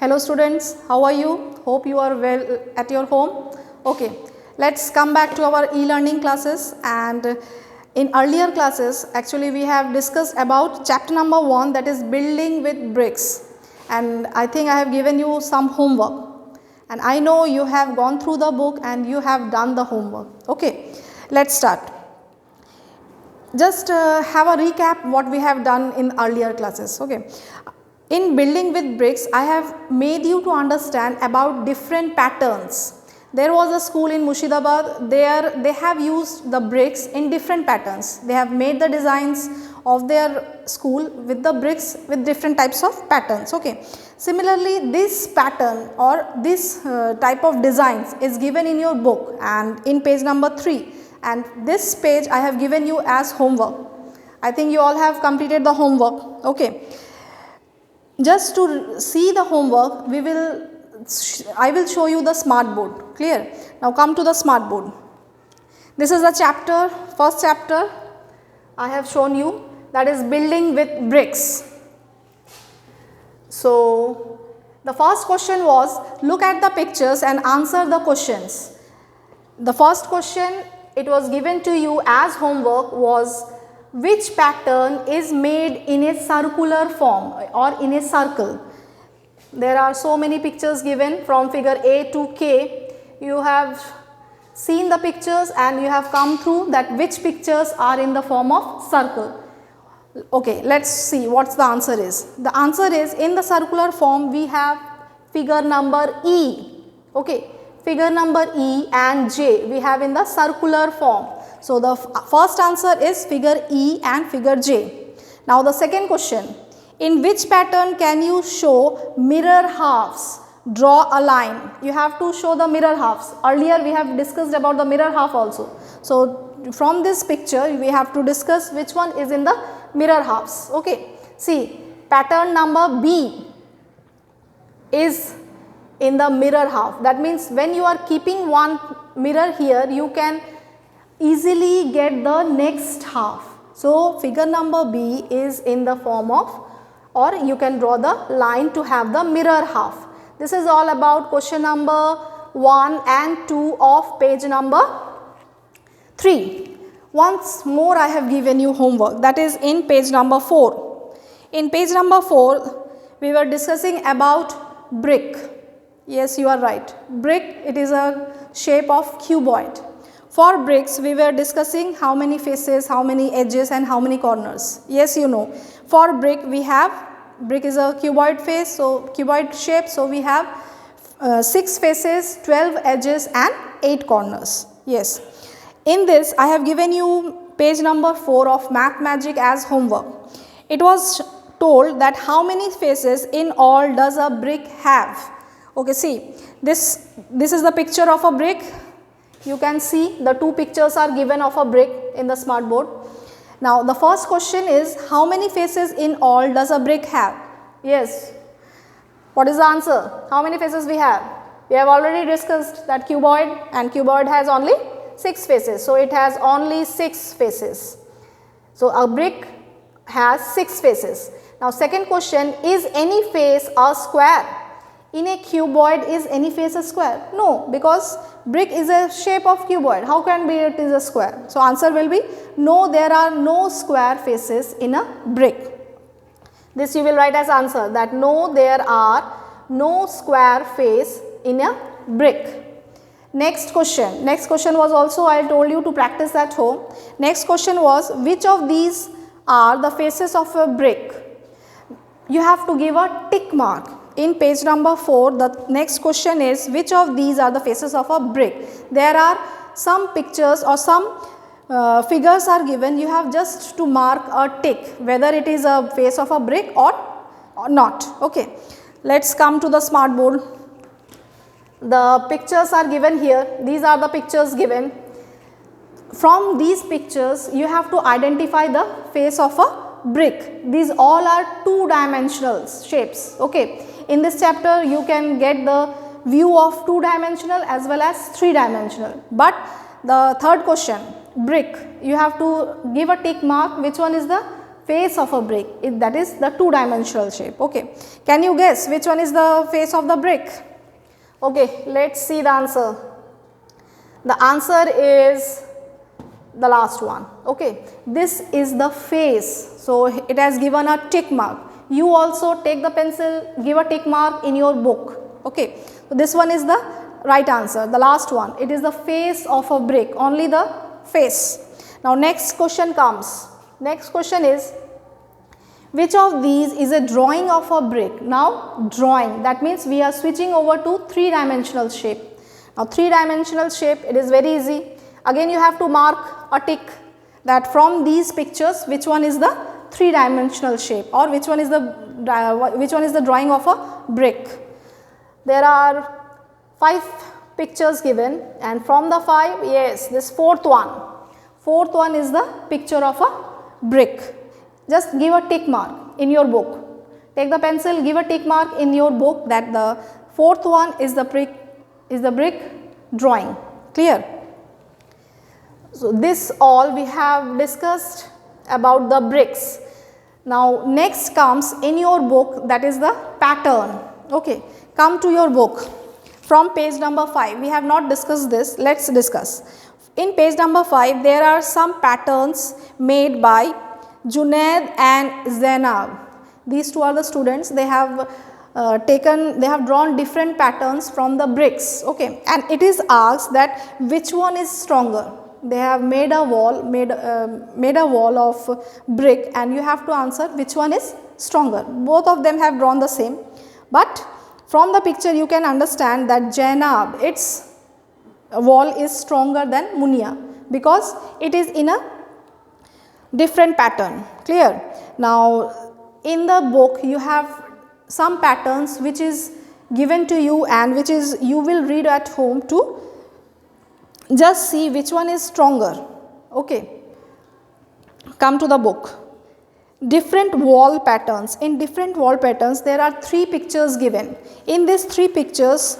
Hello students, how are you? Hope you are well at your home. Okay, let's come back to our e-learning classes, and in earlier classes actually we have discussed about chapter number 1, that is building with bricks, and I think I have given you some homework, and I know you have gone through the book and you have done the homework. Okay, let's start. Just have a recap what we have done in earlier classes. Okay, in building with bricks, I have made you to understand about different patterns. There was a school in Murshidabad, there they have used the bricks in different patterns. They have made the designs of their school with the bricks with different types of patterns. Okay. Similarly, this pattern or this type of designs is given in your book and in page number 3, and this page I have given you as homework. I think you all have completed the homework. Okay. Just to see the homework, I will show you the smart board. Clear? Now come to the smart board. This is the chapter, first chapter I have shown you, that is building with bricks. So the first question was, look at the pictures and answer the questions. The first question it was given to you as homework was, which pattern is made in a circular form or in a circle? There are so many pictures given from figure A to K. You have seen the pictures and you have come through that which pictures are in the form of circle. Okay, let's see what the answer is. The answer is, in the circular form we have figure number E. Okay, figure number E and J we have in the circular form. So the first answer is figure E and figure J. Now the second question, in which pattern can you show mirror halves? Draw a line. You have to show the mirror halves. Earlier we have discussed about the mirror half also. So from this picture we have to discuss which one is in the mirror halves. Okay. See, pattern number B is in the mirror half. That means when you are keeping one mirror here, you can easily get the next half. So figure number B is in the form of, or you can draw the line to have the mirror half. This is all about question number 1 and 2 of page number 3. Once more I have given you homework, that is in page number 4. In page number 4 we were discussing about brick. Yes, you are right. Brick, it is a shape of cuboid. For bricks, we were discussing how many faces, how many edges and how many corners. Yes, you know. For brick, we have, brick is a cuboid face, so cuboid shape, so we have 6 faces, 12 edges and 8 corners. Yes. In this, I have given you page number 4 of Math Magic as homework. It was told that how many faces in all does a brick have? Okay, see, this is the picture of a brick. You can see the 2 pictures are given of a brick in the smart board. Now the first question is, how many faces in all does a brick have? Yes. What is the answer? How many faces we have? We have already discussed that cuboid, and cuboid has only 6 faces. So it has only 6 faces. So a brick has 6 faces. Now second question, is any face a square? In a cuboid, is any face a square? No, because brick is a shape of cuboid. How can be it is a square? So answer will be no, there are no square faces in a brick. This you will write as answer, that no, there are no square face in a brick. Next question. Next question was also, I told you to practice at home. Next question was, which of these are the faces of a brick? You have to give a tick mark. In page number 4, the next question is, which of these are the faces of a brick? There are some pictures or some figures are given. You have just to mark a tick whether it is a face of a brick or not. Okay. Let's come to the smart board. The pictures are given here. These are the pictures given. From these pictures, you have to identify the face of a brick. These all are 2-dimensional shapes. Okay. In this chapter, you can get the view of 2-dimensional as well as 3-dimensional. But the third question, brick, you have to give a tick mark which one is the face of a brick, that is the two-dimensional shape. Okay, can you guess which one is the face of the brick? Okay, let's see the answer. The answer is the last one. Okay, this is the face, so it has given a tick mark. You also take the pencil, give a tick mark in your book. Okay, so this one is the right answer, the last one. It is the face of a brick, only the face. Now next question comes. Next question is, which of these is a drawing of a brick? Now drawing, that means we are switching over to three-dimensional shape. Now three-dimensional shape, it is very easy. Again you have to mark a tick that from these pictures which one is the three-dimensional shape, or which one is the drawing of a brick. There are 5 pictures given, and from the 5, yes, this fourth one is the picture of a brick. Just give a tick mark in your book. Take the pencil, give a tick mark in your book that the fourth one is the brick drawing. Clear? So this all we have discussed about the bricks. Now next comes in your book, that is the pattern. Okay, come to your book from page number 5. We have not discussed this, let's discuss. In page number 5 there are some patterns made by Junaid and Zainab. These two are the students. They have drawn different patterns from the bricks. Okay, and it is asked that which one is stronger. They have made a wall of brick, and you have to answer which one is stronger. Both of them have drawn the same, but from the picture you can understand that Zainab, its wall is stronger than Munia because it is in a different pattern. Clear? Now in the book you have some patterns which is given to you, and which is you will read at home to just see which one is stronger. Okay, come to the book. Different wall patterns. In different wall patterns there are 3 pictures given. In these 3 pictures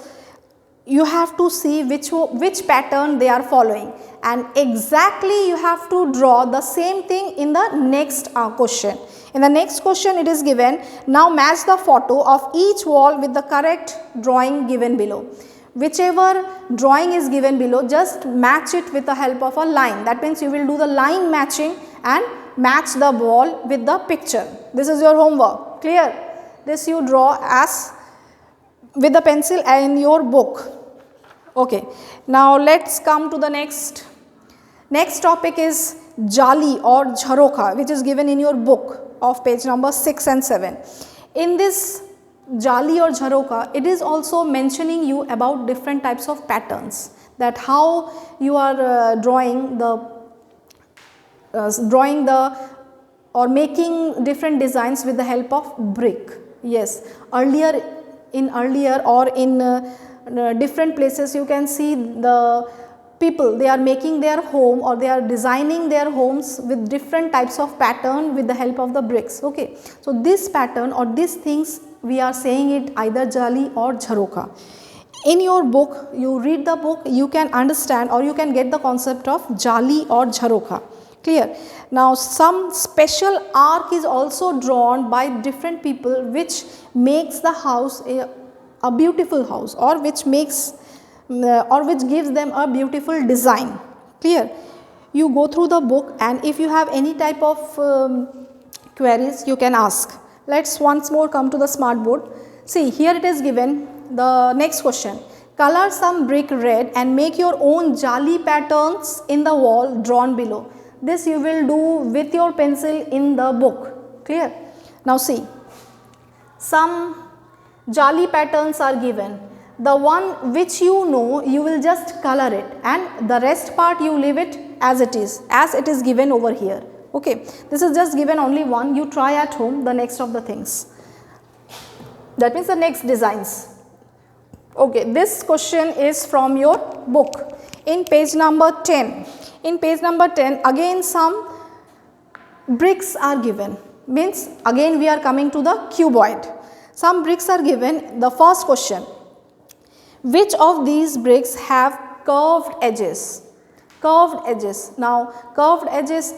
you have to see which pattern they are following, and exactly you have to draw the same thing in the next question. In the next question it is given, now match the photo of each wall with the correct drawing given below. Whichever drawing is given below, just match it with the help of a line. That means you will do the line matching and match the wall with the picture. This is your homework. Clear? This you draw as with the pencil in your book. Okay, now let's come to the next. Next topic is Jali or Jharokha, which is given in your book of page number 6 and 7. In this Jali or Jharokha, it is also mentioning you about different types of patterns, that how you are drawing or making different designs with the help of brick. Yes, earlier or in different places you can see the people, they are making their home or they are designing their homes with different types of pattern with the help of the bricks. Okay, so this pattern or these things we are saying it either Jali or Jharokha. In your book, you read the book, you can understand or you can get the concept of Jali or Jharokha. Clear? Now some special arc is also drawn by different people which makes the house a beautiful house, or which makes or which gives them a beautiful design. Clear? You go through the book, and if you have any type of queries you can ask. Let's once more come to the smart board. See, here it is given the next question. Color some brick red and make your own Jali patterns in the wall drawn below. This you will do with your pencil in the book. Clear? Now see, some Jali patterns are given. The one which you know, you will just color it, and the rest part you leave it as it is given over here. Okay, this is just given only one. You try at home the next of the things. That means the next designs. Okay, this question is from your book in page number 10. In page number 10 again some bricks are given, means again we are coming to the cuboid. Some bricks are given. The first question, which of these bricks have curved edges? Curved edges. Now curved edges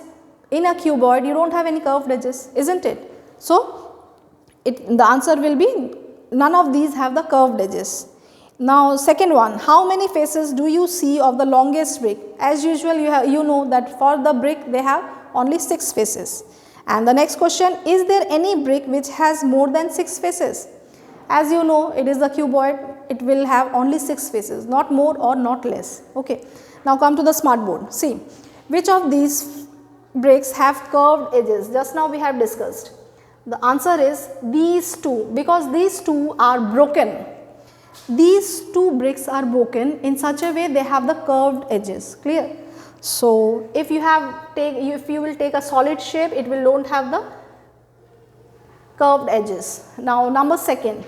in a cuboid you don't have any curved edges, isn't it? So the answer will be none of these have the curved edges. Now second one, how many faces do you see of the longest brick? As usual you know that for the brick they have only 6 faces. And the next question, is there any brick which has more than 6 faces? As you know, it is a cuboid, it will have only 6 faces, not more or not less. Okay. Now come to the smart board. See, which of these bricks have curved edges? Just now we have discussed. The answer is these two, because these two are broken. These two bricks are broken in such a way they have the curved edges. Clear? So if you will take a solid shape, it will don't have the curved edges. Now number second,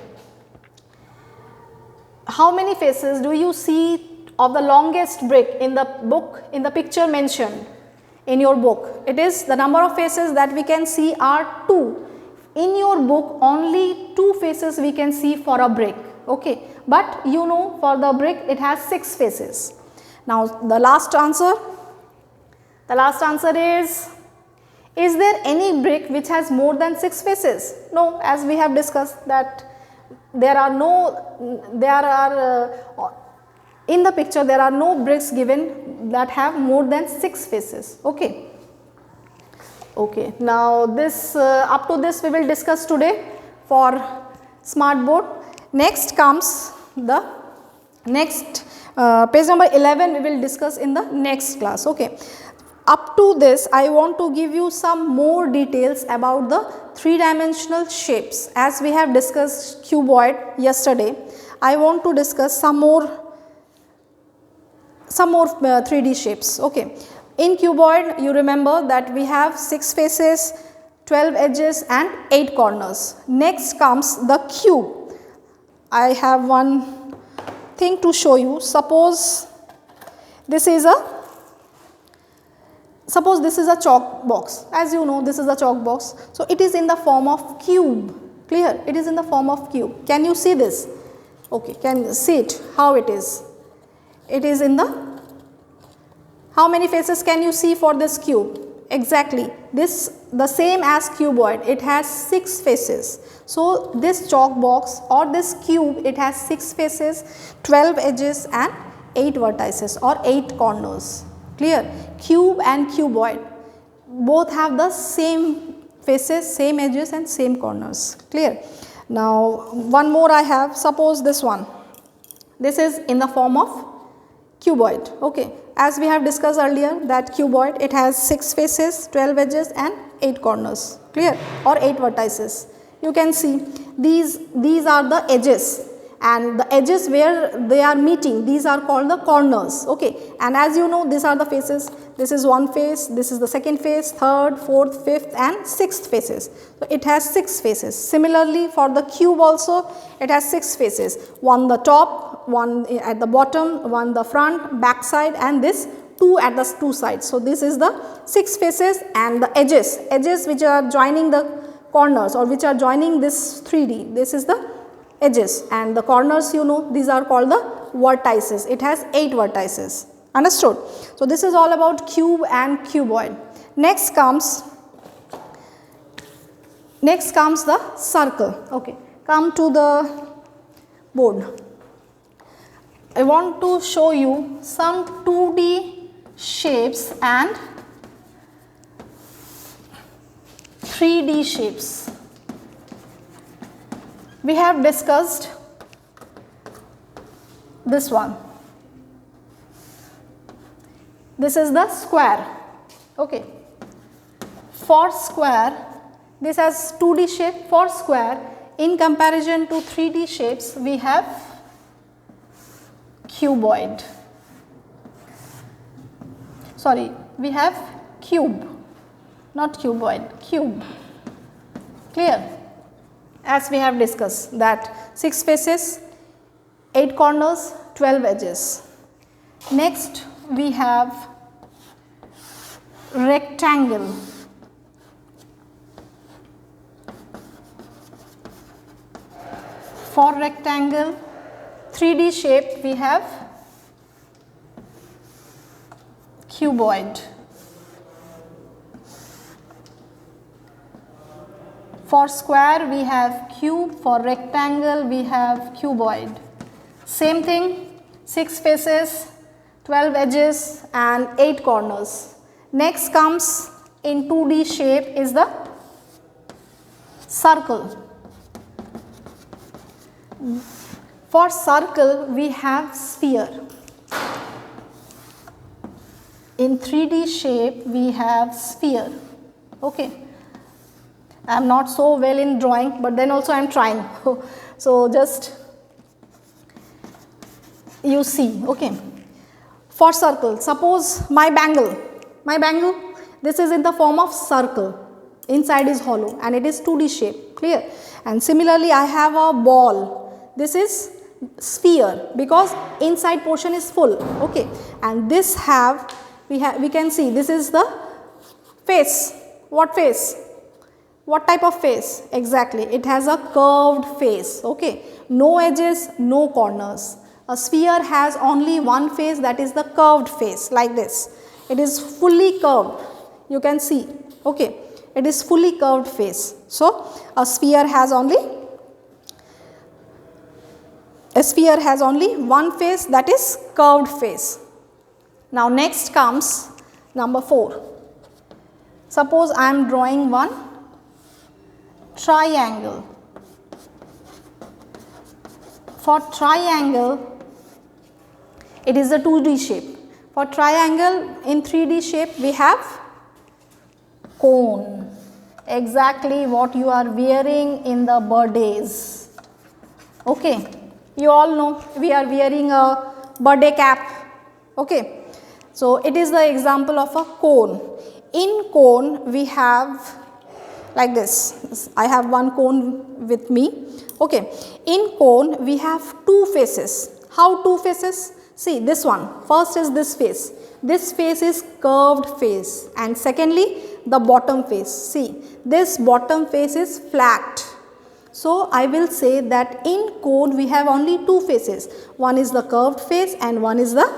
how many faces do you see of the longest brick in the book, in the picture mentioned in your book? It is the number of faces that we can see are 2. In your book only 2 faces we can see for a brick, okay, but you know for the brick it has 6 faces. Now the last answer is there any brick which has more than 6 faces? No, as we have discussed that in the picture there are no bricks given that have more than 6 faces, okay. Okay, now this up to this we will discuss today for smart board. Next comes the next page number 11 we will discuss in the next class, okay. Up to this I want to give you some more details about the 3-dimensional shapes. As we have discussed cuboid yesterday, I want to discuss some more 3D shapes, okay. In cuboid you remember that we have 6 faces, 12 edges and 8 corners. Next comes the cube. I have one thing to show you. Suppose this is a chalk box. As you know, this is a chalk box. So it is in the form of cube. Clear? It is in the form of cube. Can you see this? Okay, can you see it? How it is? It is in the, how many faces can you see for this cube? Exactly, this the same as cuboid, it has 6 faces. So this chalk box or this cube, it has 6 faces, 12 edges and 8 vertices or 8 corners. Clear? Cube and cuboid both have the same faces, same edges and same corners. Clear? Now one more I have, suppose this one. This is in the form of cuboid, okay. As we have discussed earlier that cuboid, it has 6 faces, 12 edges and 8 corners, clear, or 8 vertices. You can see these are the edges, and the edges where they are meeting, these are called the corners, okay. And as you know, these are the faces. This is one face, this is the second face, third, fourth, fifth and sixth faces. So it has 6 faces. Similarly for the cube also, it has 6 faces, one the top, one at the bottom, one the front, back side and this 2 at the 2 sides. So this is the 6 faces, and the edges which are joining the corners or which are joining this 3D, this is the edges, and the corners, you know, these are called the vertices. It has 8 vertices. Understood? So this is all about cube and cuboid. Next comes the circle. Okay, come to the board. I want to show you some 2D shapes and 3D shapes. We have discussed this one. This is the square, okay. For square, this has 2D shape. For square, in comparison to 3D shapes, we have cuboid. Sorry, we have cube, not cuboid, cube. Clear? As we have discussed that 6 faces, 8 corners, 12 edges. Next we have rectangle. For rectangle, 3D shape, we have cuboid. For square we have cube, for rectangle we have cuboid. Same thing, 6 faces, 12 edges and 8 corners. Next comes in 2D shape is the circle. For circle we have sphere. In 3D shape we have sphere. Okay. I am not so well in drawing, but then also I am trying. So just you see. Okay. For circle, suppose my bangle, this is in the form of circle, inside is hollow and it is 2D shape, clear. And similarly I have a ball, this is sphere because inside portion is full, okay. And this we can see this is the face. What face? What type of face? Exactly, it has a curved face, okay. No edges, no corners. A sphere has only one face, that is the curved face, like this. It is fully curved, you can see, okay. It is fully curved face. So, a sphere has only one face, that is curved face. Now, next comes number 4. Suppose I am drawing one triangle. For triangle, it is a 2D shape. For triangle in 3D shape, we have cone. Exactly what you are wearing in the birthdays. Okay, you all know we are wearing a birthday cap. Okay, so it is the example of a cone. In cone, we have like this. I have one cone with me. Okay, in cone we have 2 faces. How 2 faces? See this one. First is this face. This face is curved face, and secondly the bottom face. See, this bottom face is flat. So I will say that in cone we have only 2 faces. One is the curved face and one is the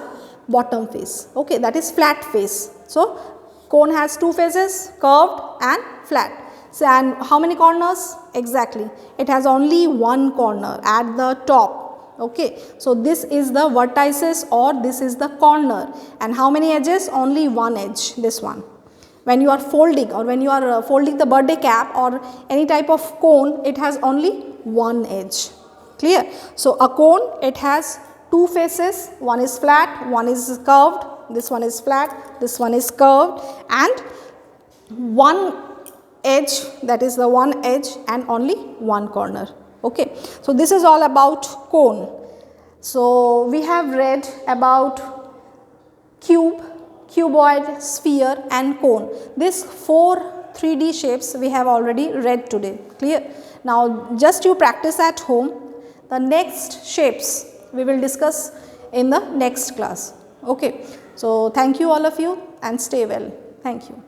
bottom face. Okay, that is flat face. So cone has 2 faces, curved and flat. So, and how many corners? Exactly, it has only one corner at the top. Okay, so this is the vertices or this is the corner. And how many edges? Only one edge, this one. When you are folding or when you are folding the birthday cap or any type of cone, it has only one edge. Clear? So a cone, it has 2 faces, one is flat, one is curved, this one is flat, this one is curved, and one edge, that is the one edge, and only one corner. Okay, so this is all about cone. So we have read about cube, cuboid, sphere and cone. These 4 3D shapes we have already read today. Clear? Now just you practice at home. The next shapes we will discuss in the next class. Okay, so thank you all of you and stay well. Thank you.